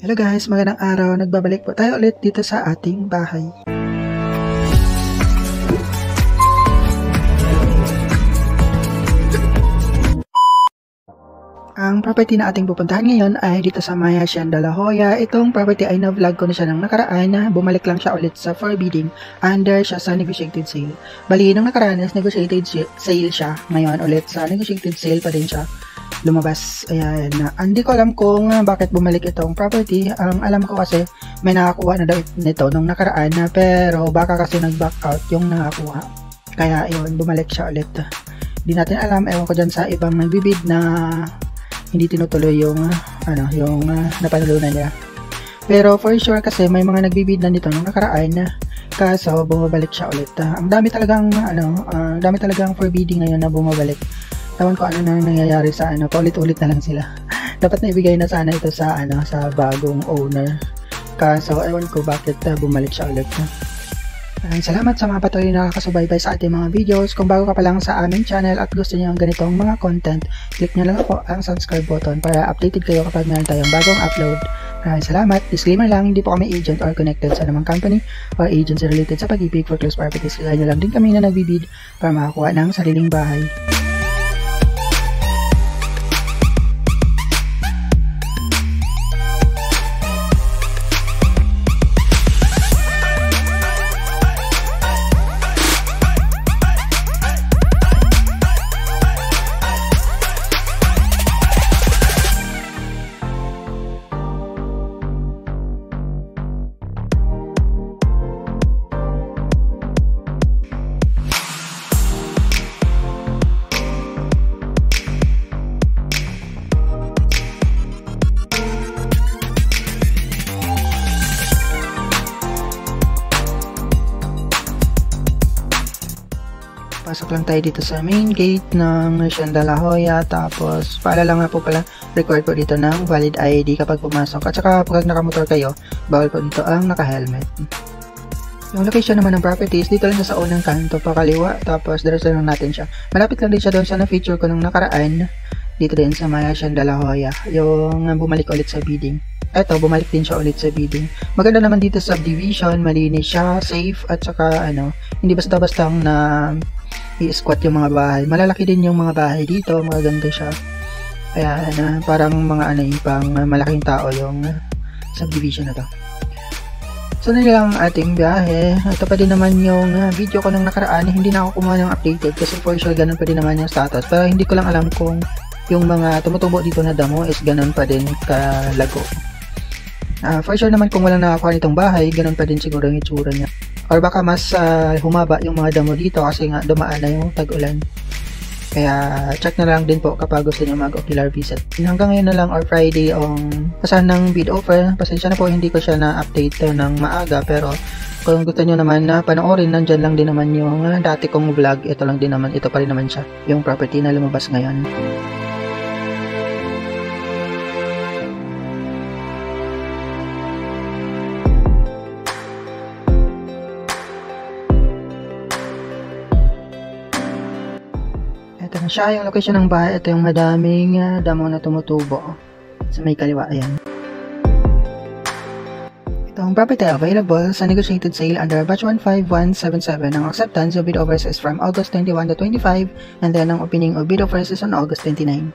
Hello guys, magandang araw. Nagbabalik po tayo ulit dito sa ating bahay. Ang property na ating pupuntahan ngayon ay dito sa may Hacienda La Jolla. Itong property ay na-vlog ko na siya ng nakaraan na bumalik lang siya ulit sa for bidding under siya sa negotiated sale. Bali, nung nakaraan is negotiated sale siya. Ngayon ulit sa negotiated sale pa din siya lumabas. Ayan na. Hindi ko alam kung bakit bumalik itong property. Ang alam ko kasi may nakakuha na daw nito nung nakaraan na, pero baka kasi nag-back out yung nakakuha. Kaya yun, bumalik siya ulit. Hindi natin alam, ewan ko dyan sa ibang nagbibid na hindi tinutuloy yung napanalunan niya. Pero for sure kasi may mga nagbibid na nito nung nakaraan, kaso bumabalik siya ulit. Ang dami talagang for bidding ngayon na bumabalik. Tawan ko ano na nangyayari sa paulit-ulit na lang sila. Dapat na ibigay na sana ito sa sa bagong owner. Kaso ewan ko bakit bumalik siya ulit. Maraming salamat sa mga patuloy na nakakasubaybay sa ating mga videos. Kung bago ka pa lang sa aming channel at gusto niyo ang ganitong mga content, click nyo lang po ang subscribe button para updated kayo kapag meron tayong bagong upload. Maraming salamat. Disclaimer lang, hindi po kami agent or connected sa namang company or agency related sa pag-ibig for close properties. Kaya nyo lang din kami na nagbibid para makakuha ng sariling bahay. Pasok lang tayo dito sa main gate ng Hacienda La Jolla. Tapos, paalala nga po pala, required po dito ng valid ID kapag pumasok. At saka, pag nakamotor kayo, bawal po dito ang naka-helmet. Yung location naman ng properties, dito lang sa unang kanto, pakaliwa. Tapos, diretso lang natin siya. Malapit lang din siya doon sa na-feature ko nung nakaraan. Dito din sa may Hacienda La Jolla. Yung bumalik ulit sa bidding. Eto, bumalik din siya ulit sa bidding. Maganda naman dito sa subdivision, malinis siya, safe, at saka hindi basta-basta na i-squat yung mga bahay. Malalaki din yung mga bahay dito, maganda siya. Kaya parang mga pang malaking tao yung subdivision na to. So na lang ating biyahe. Ito pa din naman yung video ko nung nakaraan. Hindi na ako kumuha ng updated kasi for sure ganun pa din naman yung status. Pero hindi ko lang alam kung yung mga tumutubo dito na damo is ganun pa din kalago. For sure naman kung walang nakakuha nitong bahay, ganun pa din siguro yung itsura niya. Or baka mas humaba yung mga damo dito kasi nga dumaan na yung tag-ulan. Kaya check na lang din po kapag gusto niyo mag-ocular visit. Hanggang ngayon na lang or Friday pasahan ng bid offer. Pasensya na po hindi ko siya na-update ng maaga, pero kung gusto niyo naman na panoorin, nandyan lang din naman yung dati kong vlog. Ito pa rin naman siya. Yung property na lumabas ngayon. Ito na siya, yung location ng bahay. Ito yung madaming damo na tumutubo sa may kaliwa. Ayan. Itong property available sa negotiated sale under batch 15177. Ang acceptance of bid offers is from August 21 to 25, and then ang opening of bid offers is on August 29.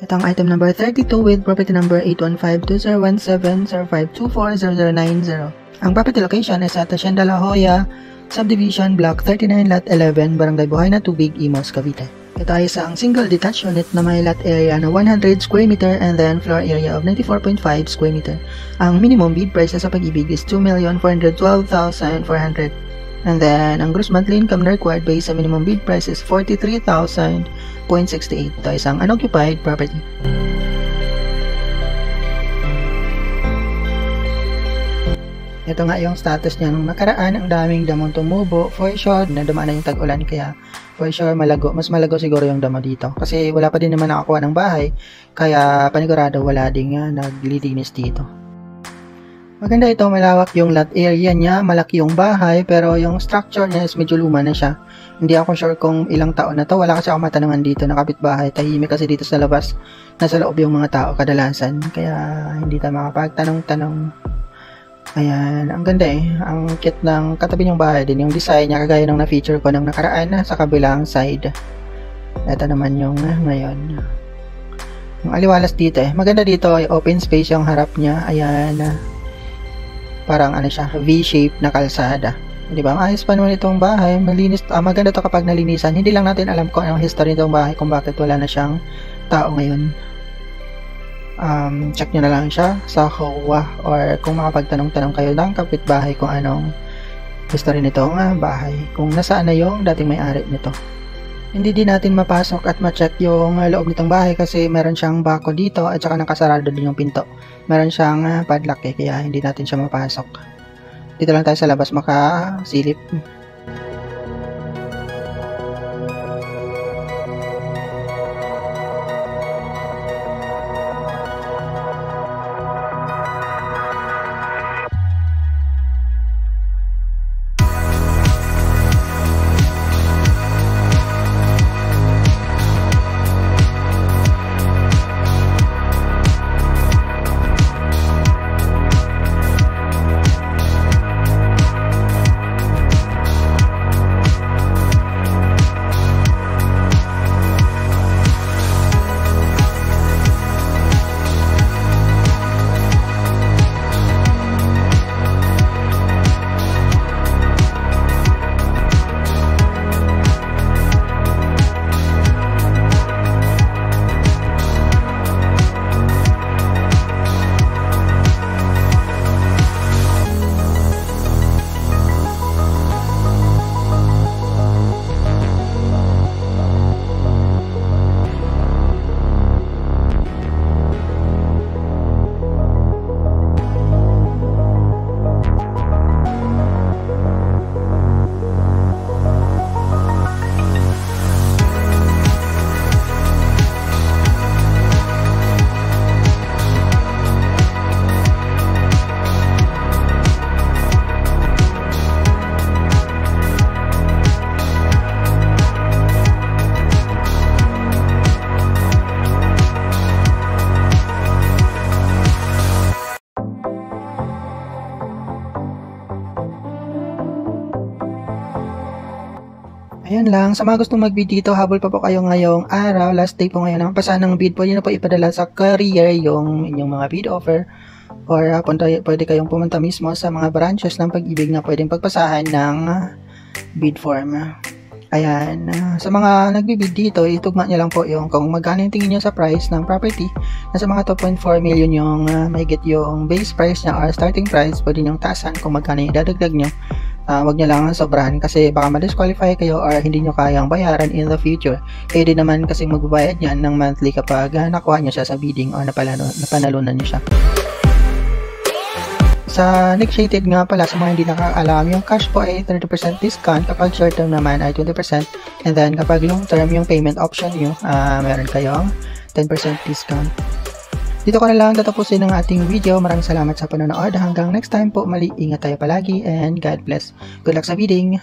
Ito ang item number 32 with property number 815-2017-0524-0090. Ang property location is at Hacienda La Jolla, Subdivision Block 39, Lot 11, Barangay Buhay na Tubig, Imus, Cavite. Ito ay isang single detached unit na may lot area na 100 square meter and then floor area of 94.5 square meter. Ang minimum bid price sa pag-ibig is 2,412,400. And then, ang gross monthly income na required based sa minimum bid price is 43,000.68. Ito ay isang unoccupied property. Ito nga yung status niya nung nakaraan. Ang daming damong tumubo. For sure, nadumaan na yung tag-ulan. Kaya for sure, mas malago siguro yung damo dito. Kasi wala pa din naman nakakuha ng bahay. Kaya panigurado wala din naglilinis dito. Maganda ito, malawak yung lot area niya. Malaki yung bahay. Pero yung structure niya is medyo luma na siya. Hindi ako sure kung ilang taon na to. Wala kasi ako matanungan dito na kapitbahay. Tahimik kasi dito sa labas. Nasa loob yung mga tao kadalasan. Kaya hindi tayo makapagtanong-tanong. Ayan, ang ganda eh. Ang cute ng katabi niyong bahay din. Yung design niya kagaya ng na-feature ko ng nakaraan sa kabilang side. Ito naman yung ngayon. Yung aliwalas dito eh. Maganda dito. Open space yung harap niya. Ayan. Parang ano siya, V-shape na kalsada. Di ba? Maayos pa naman itong bahay. Malinis. Maganda to kapag nalinisan. Hindi lang natin alam kung anong history nitong bahay, kung bakit wala na siyang tao ngayon. Check nyo na lang siya sa COA or kung makapagtanong-tanong kayo ng kapitbahay kung anong history nitong bahay. Kung nasaan na yung dating may-ari nito. Hindi din natin mapasok at ma-check yung loob nitong bahay kasi meron siyang bako dito at saka nakasarado din yung pinto. Meron siyang padlock eh, kaya hindi natin siya mapasok. Dito lang tayo sa labas makasilip. Ayan lang, sa mga gustong mag-bid dito, habol pa po kayo ngayong araw, last day po ngayon ng pasahan ng bid, pwede na po ipadala sa courier yung inyong mga bid offer or pwede kayong pumunta mismo sa mga branches ng Pag-ibig na pwedeng pagpasahan ng bid form. Ayan, sa mga nagbibid dito, itugma nyo lang po yung kung magkano yung tingin nyo sa price ng property. Nasa mga 2.4 million yung mahigit yung base price niya or starting price, pwede nyo taasan kung magkano yung dadagdag nyo. Wag nyo lang sobrahan kasi baka ma-disqualify kayo or hindi nyo kayang bayaran in the future. Kayo din naman kasi magbabayad yan ng monthly kapag nakuha nyo siya sa bidding or napanalunan nyo siya. Sa negotiated nga pala, sa mga hindi nakakaalam, yung cash po ay 30% discount, kapag short term naman ay 20%, and then kapag long term yung payment option nyo, meron kayong 10% discount. Dito ko na lang tatapusin ang ating video. Maraming salamat sa panonood. Hanggang next time po, mali, ingat tayo palagi and God bless. Good luck sa bidding!